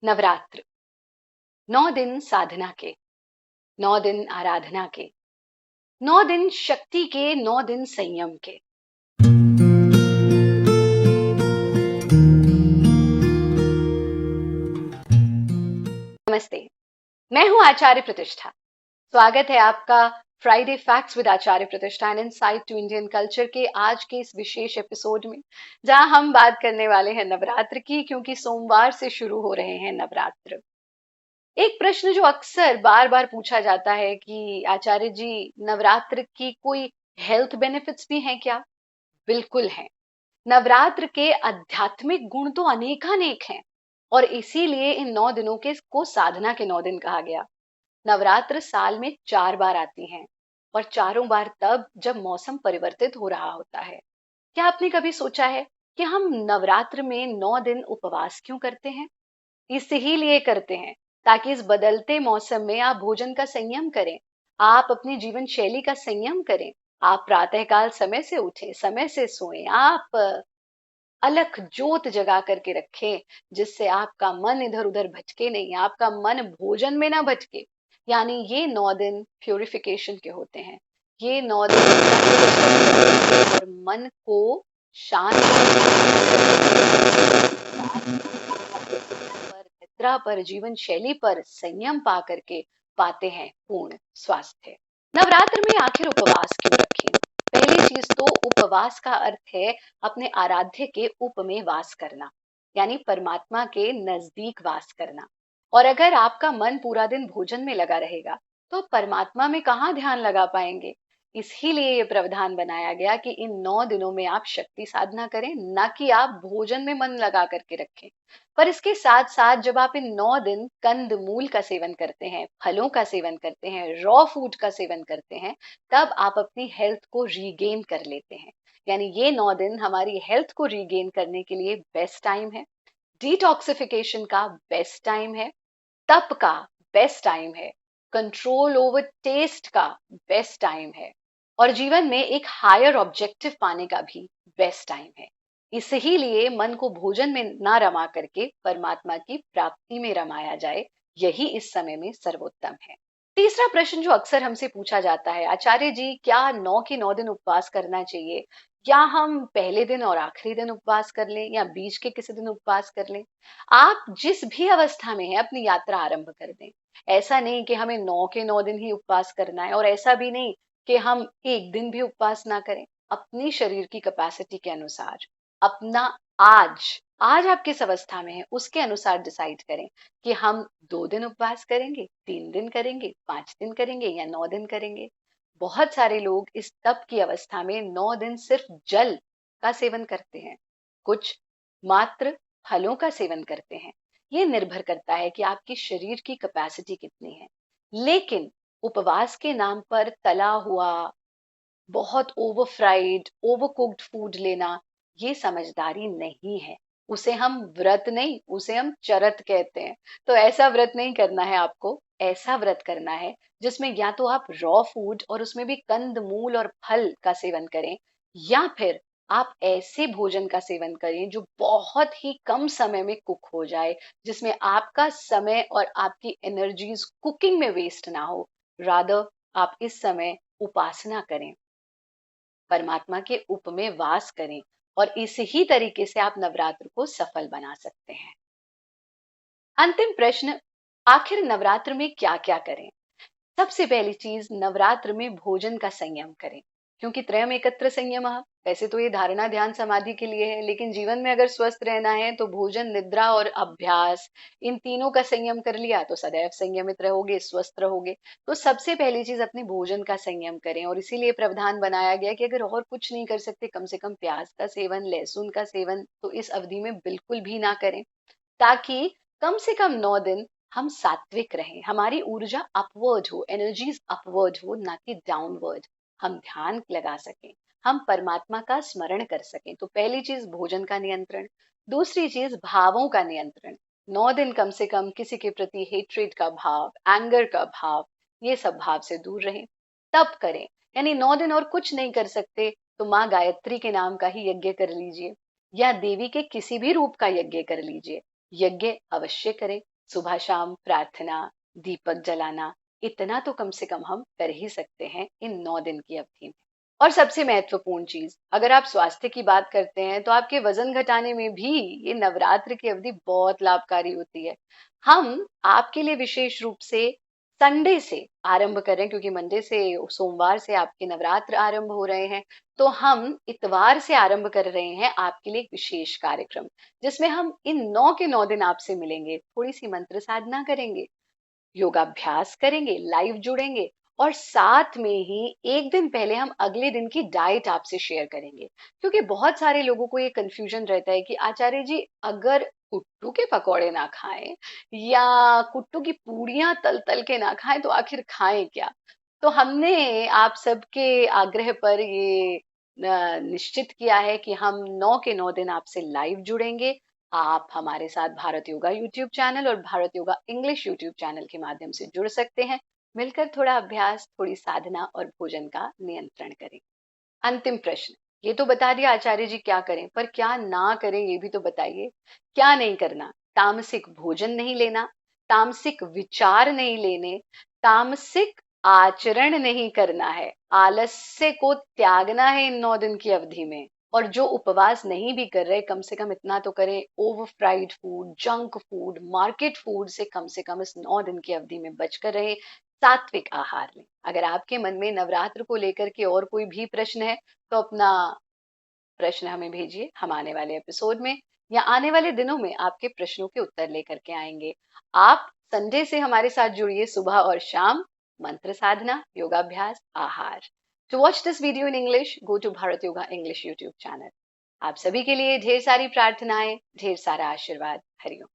नवरात्र 9 दिन साधना के, 9 दिन आराधना के, 9 दिन शक्ति के, 9 दिन संयम के। नमस्ते, मैं हूं आचार्य प्रतिष्ठा। स्वागत है आपका Friday facts with Acharya Pratishtha and insight to Indian culture के आज के इस विशेष एपिसोड में, जहां हम बात करने वाले हैं नवरात्र की, क्योंकि सोमवार से शुरू हो रहे हैं नवरात्र। एक प्रश्न जो अक्सर बार बार पूछा जाता है कि आचार्य जी, नवरात्र की कोई हेल्थ बेनिफिट्स भी हैं क्या? बिल्कुल हैं। नवरात्र के आध्यात्मिक गुण तो अनेकानेक हैं और इसीलिए इन 9 दिनों के को साधना के 9 दिन कहा गया। नवरात्र साल में 4 बार आती हैं और चारों बार तब जब मौसम परिवर्तित हो रहा होता है। क्या आपने कभी सोचा है कि हम नवरात्र में 9 दिन उपवास क्यों करते हैं? इसीलिए करते हैं ताकि इस बदलते मौसम में आप भोजन का संयम करें, आप अपनी जीवन शैली का संयम करें, आप प्रातःकाल समय से उठें, समय से सोएं, आप अलख जोत जगा करके रखें, जिससे आपका मन इधर उधर भटके नहीं, आपका मन भोजन में ना भटके। यानी ये 9 दिन प्यूरिफिकेशन के होते हैं। ये 9 दिन और मन को शांत पर, निद्रा पर, जीवन शैली पर संयम पा करके पाते हैं पूर्ण स्वास्थ्य। नवरात्र में आखिर उपवास क्यों रखें? पहली चीज तो उपवास का अर्थ है अपने आराध्य के उप में वास करना, यानी परमात्मा के नजदीक वास करना। और अगर आपका मन पूरा दिन भोजन में लगा रहेगा तो आप परमात्मा में कहाँ ध्यान लगा पाएंगे। इसीलिए ये प्रावधान बनाया गया कि इन 9 दिनों में आप शक्ति साधना करें, न कि आप भोजन में मन लगा करके रखें। पर इसके साथ साथ जब आप इन 9 दिन कंद मूल का सेवन करते हैं, फलों का सेवन करते हैं, रॉ फूड का सेवन करते हैं, तब आप अपनी हेल्थ को रीगेन कर लेते हैं। यानी ये 9 दिन हमारी हेल्थ को रीगेन करने के लिए बेस्ट टाइम है, डिटॉक्सिफिकेशन का बेस्ट टाइम है, तप का बेस्ट टाइम है, कंट्रोल ओवर टेस्ट का बेस्ट टाइम है और जीवन में एक हायर ऑब्जेक्टिव पाने का भी बेस्ट टाइम है। इसीलिए मन को भोजन में ना रमा करके परमात्मा की प्राप्ति में रमाया जाए, यही इस समय में सर्वोत्तम है। तीसरा प्रश्न जो अक्सर हमसे पूछा जाता है, आचार्य जी, क्या 9 के 9 दिन उपवास करना चाहिए, या हम पहले दिन और आखिरी दिन उपवास कर लें, या बीच के किसी दिन उपवास कर लें? आप जिस भी अवस्था में हैं अपनी यात्रा आरंभ कर दें। ऐसा नहीं कि हमें 9 के 9 दिन ही उपवास करना है, और ऐसा भी नहीं कि हम एक दिन भी उपवास ना करें। अपनी शरीर की कैपेसिटी के अनुसार, अपना आज आज आप किस अवस्था में हैं उसके अनुसार डिसाइड करें कि हम 2 दिन उपवास करेंगे, 3 दिन करेंगे, 5 दिन करेंगे या 9 दिन करेंगे। बहुत सारे लोग इस तप की अवस्था में 9 दिन सिर्फ जल का सेवन करते हैं, कुछ मात्र फलों का सेवन करते हैं। ये निर्भर करता है कि आपकी शरीर की कैपेसिटी कितनी है। लेकिन उपवास के नाम पर तला हुआ, बहुत over fried, over cooked food लेना, ये समझदारी नहीं है। उसे हम व्रत नहीं, उसे हम चरत कहते हैं। तो ऐसा व्रत नहीं करना है आपको। ऐसा व्रत करना है जिसमें या तो आप रॉ फूड और उसमें भी कंद मूल और फल का सेवन करें, या फिर आप ऐसे भोजन का सेवन करें जो बहुत ही कम समय में कुक हो जाए, जिसमें आपका समय और आपकी एनर्जीज कुकिंग में वेस्ट ना हो। रादर आप इस समय उपासना करें, परमात्मा के उप में वास करें, और इस ही तरीके से आप नवरात्र को सफल बना सकते हैं। अंतिम प्रश्न, आखिर नवरात्र में क्या क्या करें? सबसे पहली चीज, नवरात्र में भोजन का संयम करें, क्योंकि त्रयम एकत्र संयमः। वैसे तो ये धारणा ध्यान समाधि के लिए है, लेकिन जीवन में अगर स्वस्थ रहना है तो भोजन, निद्रा और अभ्यास, इन तीनों का संयम कर लिया तो सदैव संयमित रहोगे, स्वस्थ रहोगे। तो सबसे पहली चीज अपने भोजन का संयम करें, और इसीलिए प्रावधान बनाया गया कि अगर और कुछ नहीं कर सकते, कम से कम प्याज का सेवन, लहसुन का सेवन तो इस अवधि में बिल्कुल भी ना करें, ताकि कम से कम 9 दिन हम सात्विक रहें, हमारी ऊर्जा अपवर्ड हो, एनर्जीज अपवर्ड हो, ना कि डाउनवर्ड। हम ध्यान लगा सकें, हम परमात्मा का स्मरण कर सकें। तो पहली चीज भोजन का नियंत्रण। दूसरी चीज भावों का नियंत्रण। 9 दिन कम से कम किसी के प्रति हेट्रेड का भाव, एंगर का भाव, ये सब भाव से दूर रहें। तप करें, यानी 9 दिन और कुछ नहीं कर सकते तो माँ गायत्री के नाम का ही यज्ञ कर लीजिए, या देवी के किसी भी रूप का यज्ञ कर लीजिए। यज्ञ अवश्य करें, सुबह शाम प्रार्थना, दीपक जलाना, इतना तो कम से कम हम कर ही सकते हैं इन 9 दिन की अवधि में। और सबसे महत्वपूर्ण चीज, अगर आप स्वास्थ्य की बात करते हैं तो आपके वजन घटाने में भी ये नवरात्र की अवधि बहुत लाभकारी होती है। हम आपके लिए विशेष रूप से संडे से आरंभ करें, क्योंकि मंडे से, सोमवार से आपके नवरात्र आरंभ हो रहे हैं, तो हम इतवार से आरंभ कर रहे हैं आपके लिए एक विशेष कार्यक्रम, जिसमें हम इन 9 के 9 दिन आपसे मिलेंगे, थोड़ी सी मंत्र साधना करेंगे, योगाभ्यास करेंगे, लाइव जुड़ेंगे, और साथ में ही एक दिन पहले हम अगले दिन की डाइट आपसे शेयर करेंगे। क्योंकि बहुत सारे लोगों को ये कंफ्यूजन रहता है कि आचार्य जी, अगर कुट्टू के पकौड़े ना खाएं या कुट्टू की पूड़ियां तल तल के ना खाएं तो आखिर खाएं क्या। तो हमने आप सबके आग्रह पर ये निश्चित किया है कि हम 9 के 9 दिन आपसे लाइव जुड़ेंगे। आप हमारे साथ भारत योगा यूट्यूब चैनल और Bharat yoga English YouTube channel के माध्यम से जुड़ सकते हैं। मिलकर थोड़ा अभ्यास, थोड़ी साधना और भोजन का नियंत्रण करें। अंतिम प्रश्न, ये तो बता दिया आचार्य जी क्या करें, पर क्या ना करें ये भी तो बताइए। क्या नहीं करना? तामसिक भोजन नहीं लेना, तामसिक विचार नहीं लेने, तामसिक आचरण नहीं करना है, आलस्य को त्यागना है इन 9 दिन की अवधि में। और जो उपवास नहीं भी कर रहे, कम से कम इतना तो करें, over fried food, junk food, market food से कम इस 9 दिन की अवधि में बचकर रहे, सात्विक आहार लें। अगर आपके मन में नवरात्र को लेकर के और कोई भी प्रश्न है तो अपना प्रश्न हमें भेजिए। हम आने वाले एपिसोड में या आने वाले दिनों में आपके प्रश्नों के उत्तर लेकर के आएंगे। आप संडे से हमारे साथ जुड़िए, सुबह और शाम, मंत्र साधना, योगाभ्यास, आहार। To watch this video in English, go to Bharat yoga English YouTube channel. आप सभी के लिए ढेर सारी प्रार्थनाएं, ढेर सारा आशीर्वाद। हरिओम।